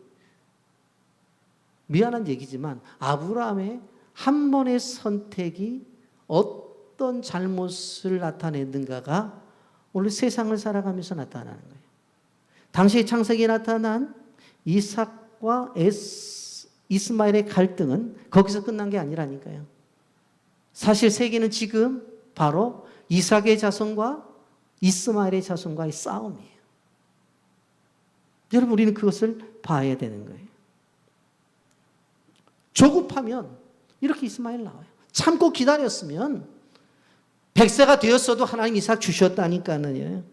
Speaker 1: 미안한 얘기지만 아브라함의 한 번의 선택이 어떤 잘못을 나타냈는가가 오늘 세상을 살아가면서 나타나는 거예요. 당시 창세기에 나타난 이삭과 이스마엘의 갈등은 거기서 끝난 게 아니라니까요. 사실 세계는 지금 바로 이삭의 자손과 이스마엘의 자손과의 싸움이에요. 여러분, 우리는 그것을 봐야 되는 거예요. 조급하면 이렇게 이스마엘 나와요. 참고 기다렸으면 100세가 되었어도 하나님 이삭 주셨다니까요.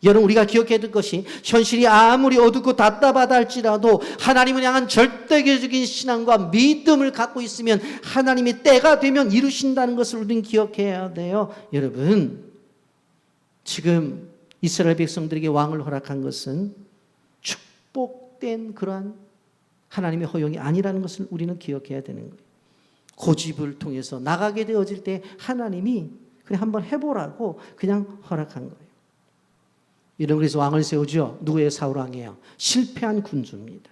Speaker 1: 여러분, 우리가 기억해야 될 것이 현실이 아무리 어둡고 답답하다 할지라도 하나님을 향한 절대적인 신앙과 믿음을 갖고 있으면 하나님이 때가 되면 이루신다는 것을 우리는 기억해야 돼요. 여러분, 지금 이스라엘 백성들에게 왕을 허락한 것은 축복된 그러한 하나님의 허용이 아니라는 것을 우리는 기억해야 되는 거예요. 고집을 통해서 나가게 되어질 때 하나님이 그래 한번 해보라고 그냥 허락한 거예요. 이런 그래서 왕을 세우죠. 누구의? 사울 왕이에요. 실패한 군주입니다.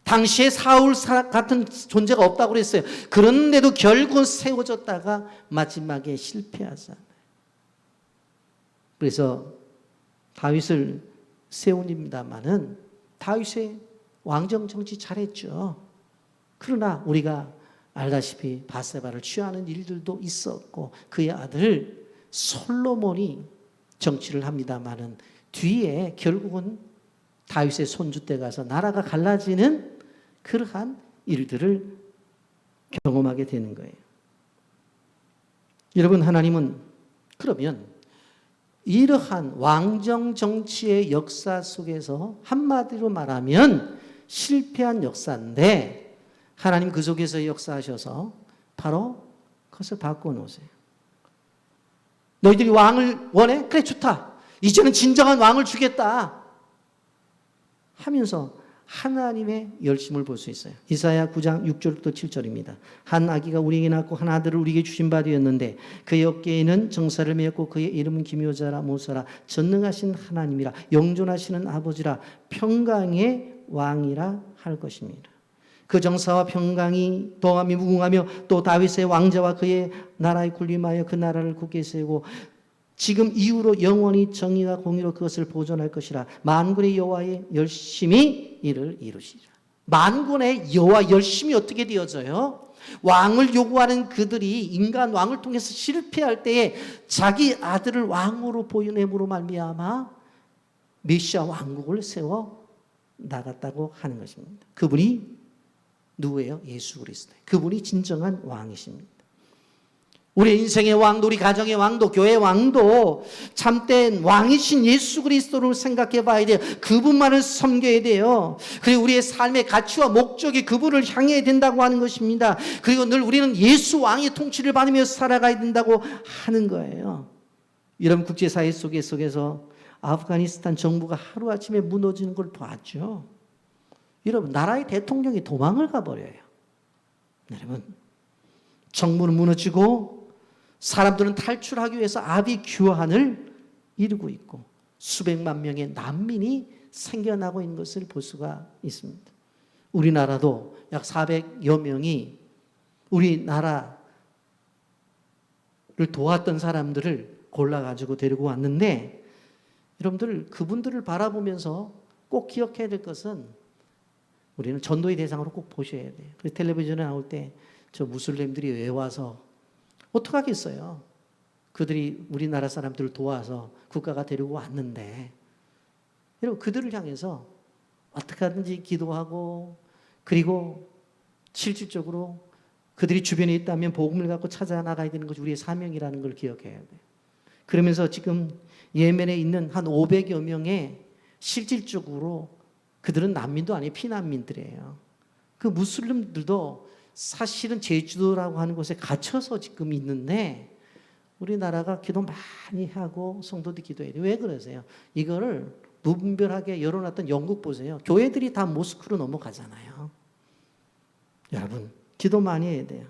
Speaker 1: 당시에 사울 같은 존재가 없다고 그랬어요. 그런데도 결국은 세워졌다가 마지막에 실패하잖아요. 그래서 다윗을 세운입니다마는 다윗의 왕정 정치 잘했죠. 그러나 우리가 알다시피 바세바를 취하는 일들도 있었고 그의 아들 솔로몬이 정치를 합니다마는 뒤에 결국은 다윗의 손주 때 가서 나라가 갈라지는 그러한 일들을 경험하게 되는 거예요. 여러분, 하나님은 그러면 이러한 왕정 정치의 역사 속에서 한마디로 말하면 실패한 역사인데 하나님 그 속에서 역사하셔서 바로 그것을 바꿔놓으세요. 너희들이 왕을 원해? 그래, 좋다. 이제는 진정한 왕을 주겠다 하면서 하나님의 열심을 볼 수 있어요. 이사야 9장 6절부터 7절입니다. 한 아기가 우리에게 낳고 한 아들을 우리에게 주신 바 되었는데 그의 어깨에는 정사를 메었고 그의 이름은 기묘자라 모사라 전능하신 하나님이라 영존하시는 아버지라 평강의 왕이라 할 것입니다. 그 정사와 평강이 동함이 무궁하며 또 다윗의 왕자와 그의 나라에 군림하여 그 나라를 굳게 세우고 지금 이후로 영원히 정의와 공의로 그것을 보존할 것이라. 만군의 여호와의 열심이 이를 이루시리라. 만군의 여호와 열심이 어떻게 되어져요? 왕을 요구하는 그들이 인간 왕을 통해서 실패할 때에 자기 아들을 왕으로 보여냄으로 말미암아 메시아 왕국을 세워 나갔다고 하는 것입니다. 그분이 누구예요? 예수 그리스도. 그분이 진정한 왕이십니다. 우리 인생의 왕도, 우리 가정의 왕도, 교회의 왕도 참된 왕이신 예수 그리스도를 생각해 봐야 돼요. 그분만을 섬겨야 돼요. 그리고 우리의 삶의 가치와 목적이 그분을 향해야 된다고 하는 것입니다. 그리고 늘 우리는 예수 왕의 통치를 받으며 살아가야 된다고 하는 거예요. 이런 국제사회 속에서 아프가니스탄 정부가 하루아침에 무너지는 걸 봤죠. 여러분, 나라의 대통령이 도망을 가버려요. 여러분, 정부는 무너지고 사람들은 탈출하기 위해서 아비 규환을 이루고 있고 수백만 명의 난민이 생겨나고 있는 것을 볼 수가 있습니다. 우리나라도 약 400여 명이 우리나라를 도왔던 사람들을 골라가지고 데리고 왔는데 여러분들 그분들을 바라보면서 꼭 기억해야 될 것은 우리는 전도의 대상으로 꼭 보셔야 돼요. 그래서 텔레비전에 나올 때 저 무슬림들이 왜 와서 어떡하겠어요? 그들이 우리나라 사람들을 도와서 국가가 데리고 왔는데 여러분 그들을 향해서 어떻게 하든지 기도하고 그리고 실질적으로 그들이 주변에 있다면 복음을 갖고 찾아 나가야 되는 것이 우리의 사명이라는 걸 기억해야 돼요. 그러면서 지금 예멘에 있는 한 500여 명의 실질적으로 그들은 난민도 아니에요. 피난민들이에요. 그 무슬림들도 사실은 제주도라고 하는 곳에 갇혀서 지금 있는데 우리나라가 기도 많이 하고 성도들이 기도해야 돼요. 왜 그러세요? 이거를 무분별하게 열어놨던 영국 보세요. 교회들이 다 모스크로 넘어가잖아요. 여러분, 기도 많이 해야 돼요.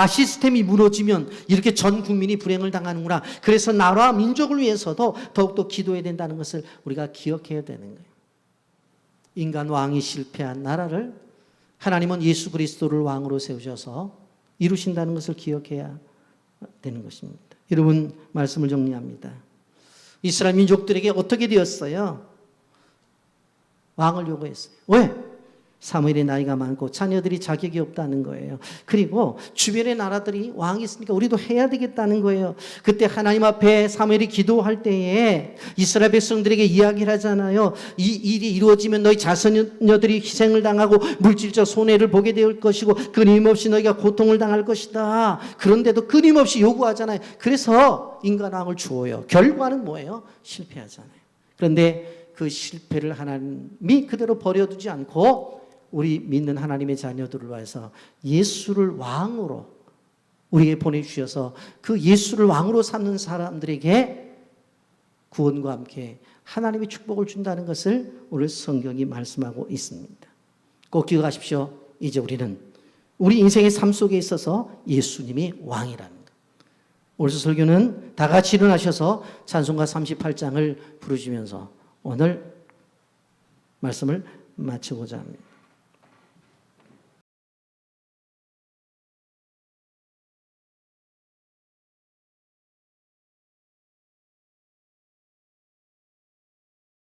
Speaker 1: 시스템이 무너지면 이렇게 전 국민이 불행을 당하는구나. 그래서 나라와 민족을 위해서도 더욱더 기도해야 된다는 것을 우리가 기억해야 되는 거예요. 인간 왕이 실패한 나라를 하나님은 예수 그리스도를 왕으로 세우셔서 이루신다는 것을 기억해야 되는 것입니다. 여러분, 말씀을 정리합니다. 이스라엘 민족들에게 어떻게 되었어요? 왕을 요구했어요. 왜? 사무엘의 나이가 많고 자녀들이 자격이 없다는 거예요. 그리고 주변의 나라들이 왕이 있으니까 우리도 해야 되겠다는 거예요. 그때 하나님 앞에 사무엘이 기도할 때에 이스라엘 백성들에게 이야기를 하잖아요. 이 일이 이루어지면 너희 자손들이 희생을 당하고 물질적 손해를 보게 될 것이고 끊임없이 너희가 고통을 당할 것이다. 그런데도 끊임없이 요구하잖아요. 그래서 인간왕을 주어요. 결과는 뭐예요? 실패하잖아요. 그런데 그 실패를 하나님이 그대로 버려두지 않고 우리 믿는 하나님의 자녀들을 위해서 예수를 왕으로 우리에게 보내주셔서 그 예수를 왕으로 삼는 사람들에게 구원과 함께 하나님의 축복을 준다는 것을 오늘 성경이 말씀하고 있습니다. 꼭 기억하십시오. 이제 우리는 우리 인생의 삶 속에 있어서 예수님이 왕이라는 것. 오늘 설교는 다 같이 일어나셔서 찬송가 38장을 부르시면서 오늘 말씀을 마치고자 합니다.